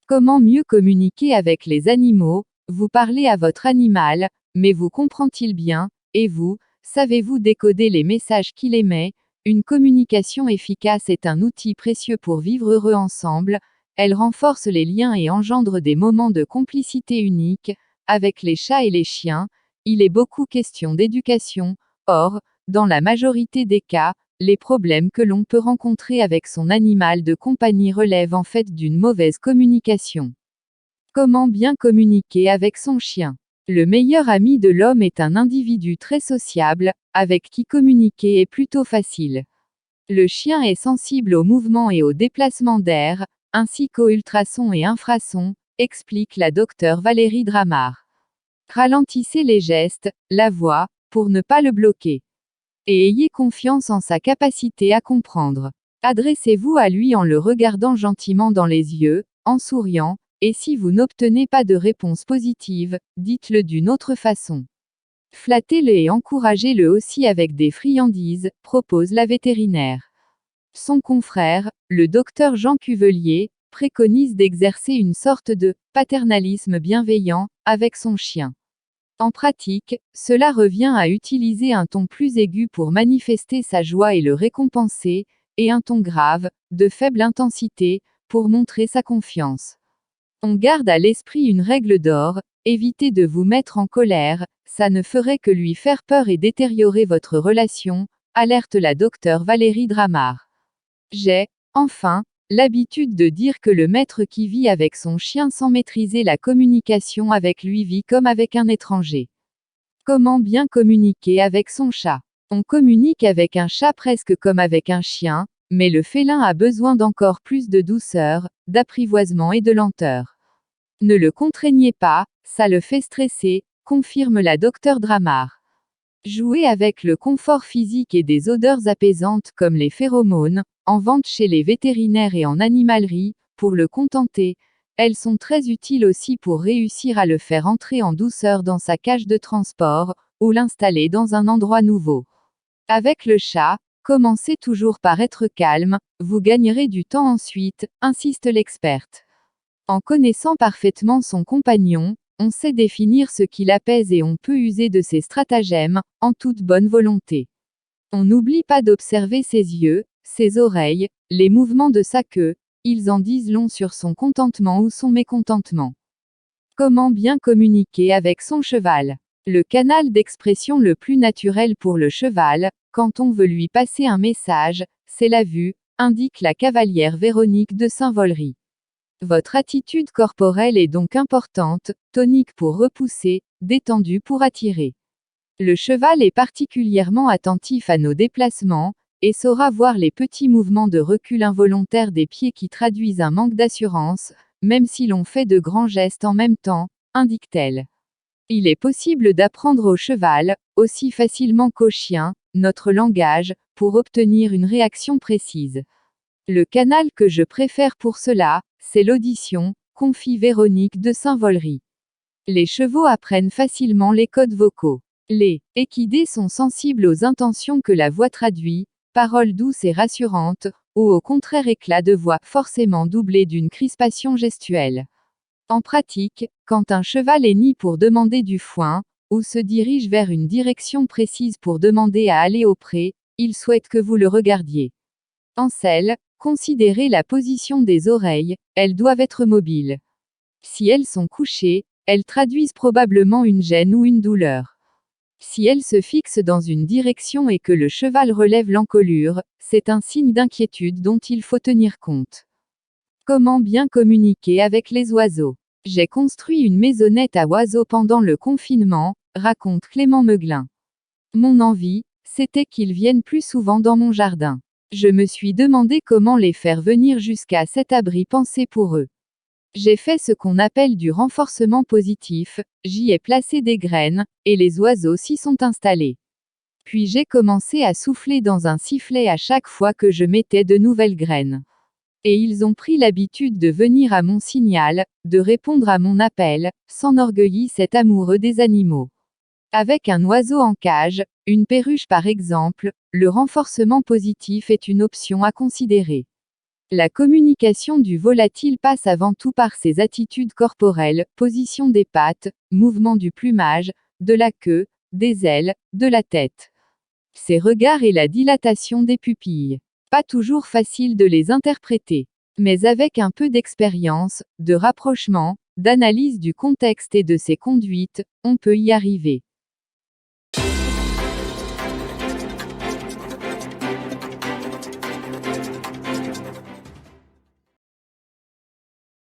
Comment mieux communiquer avec les animaux? Vous parlez à votre animal, mais vous comprend-il bien? Et vous, savez-vous décoder les messages qu'il émet? Une communication efficace est un outil précieux pour vivre heureux ensemble. Elle renforce les liens et engendre des moments de complicité uniques. Avec les chats et les chiens, il est beaucoup question d'éducation. Or, dans la majorité des cas, les problèmes que l'on peut rencontrer avec son animal de compagnie relèvent en fait d'une mauvaise communication. Comment bien communiquer avec son chien? Le meilleur ami de l'homme est un individu très sociable, avec qui communiquer est plutôt facile. Le chien est sensible aux mouvements et aux déplacements d'air, ainsi qu'aux ultrasons et infrasons, explique la docteure Valérie Dramard. Ralentissez les gestes, la voix, pour ne pas le bloquer. Et ayez confiance en sa capacité à comprendre. Adressez-vous à lui en le regardant gentiment dans les yeux, en souriant, et si vous n'obtenez pas de réponse positive, dites-le d'une autre façon. Flattez-le et encouragez-le aussi avec des friandises, propose la vétérinaire. Son confrère, le docteur Jean Cuvelier, préconise d'exercer une sorte de paternalisme bienveillant avec son chien. En pratique, cela revient à utiliser un ton plus aigu pour manifester sa joie et le récompenser, et un ton grave, de faible intensité, pour montrer sa confiance. On garde à l'esprit une règle d'or, évitez de vous mettre en colère, ça ne ferait que lui faire peur et détériorer votre relation, alerte la docteure Valérie Dramard. J'ai, enfin, l'habitude de dire que le maître qui vit avec son chien sans maîtriser la communication avec lui vit comme avec un étranger. Comment bien communiquer avec son chat? On communique avec un chat presque comme avec un chien, mais le félin a besoin d'encore plus de douceur, d'apprivoisement et de lenteur. Ne le contraignez pas, ça le fait stresser, confirme la docteure Dramard. Jouez avec le confort physique et des odeurs apaisantes comme les phéromones, en vente chez les vétérinaires et en animalerie, pour le contenter. Elles sont très utiles aussi pour réussir à le faire entrer en douceur dans sa cage de transport, ou l'installer dans un endroit nouveau. Avec le chat, commencez toujours par être calme, vous gagnerez du temps ensuite, insiste l'experte. En connaissant parfaitement son compagnon, on sait définir ce qui l'apaise et on peut user de ses stratagèmes, en toute bonne volonté. On n'oublie pas d'observer ses yeux, ses oreilles, les mouvements de sa queue, ils en disent long sur son contentement ou son mécontentement. Comment bien communiquer avec son cheval? Le canal d'expression le plus naturel pour le cheval, quand on veut lui passer un message, c'est la vue, indique la cavalière Véronique de Saint-Volery. Votre attitude corporelle est donc importante, tonique pour repousser, détendue pour attirer. Le cheval est particulièrement attentif à nos déplacements, et saura voir les petits mouvements de recul involontaire des pieds qui traduisent un manque d'assurance, même si l'on fait de grands gestes en même temps, indique-t-elle. Il est possible d'apprendre au cheval, aussi facilement qu'au chien, notre langage, pour obtenir une réaction précise. Le canal que je préfère pour cela, c'est l'audition, confie Véronique de Saint-Volery. Les chevaux apprennent facilement les codes vocaux. Les équidés sont sensibles aux intentions que la voix traduit, paroles douces et rassurantes, ou au contraire éclat de voix forcément doublé d'une crispation gestuelle. En pratique, quand un cheval hennit pour demander du foin, ou se dirige vers une direction précise pour demander à aller au pré, il souhaite que vous le regardiez. En selle, considérez la position des oreilles, elles doivent être mobiles. Si elles sont couchées, elles traduisent probablement une gêne ou une douleur. Si elles se fixent dans une direction et que le cheval relève l'encolure, c'est un signe d'inquiétude dont il faut tenir compte. Comment bien communiquer avec les oiseaux? J'ai construit une maisonnette à oiseaux pendant le confinement, raconte Clément Meuglin. Mon envie, c'était qu'ils viennent plus souvent dans mon jardin. Je me suis demandé comment les faire venir jusqu'à cet abri pensé pour eux. J'ai fait ce qu'on appelle du renforcement positif, j'y ai placé des graines, et les oiseaux s'y sont installés. Puis j'ai commencé à souffler dans un sifflet à chaque fois que je mettais de nouvelles graines. Et ils ont pris l'habitude de venir à mon signal, de répondre à mon appel, s'enorgueillit cet amoureux des animaux. Avec un oiseau en cage, une perruche par exemple, le renforcement positif est une option à considérer. La communication du volatile passe avant tout par ses attitudes corporelles, position des pattes, mouvement du plumage, de la queue, des ailes, de la tête. Ses regards et la dilatation des pupilles. Pas toujours facile de les interpréter. Mais avec un peu d'expérience, de rapprochement, d'analyse du contexte et de ses conduites, on peut y arriver.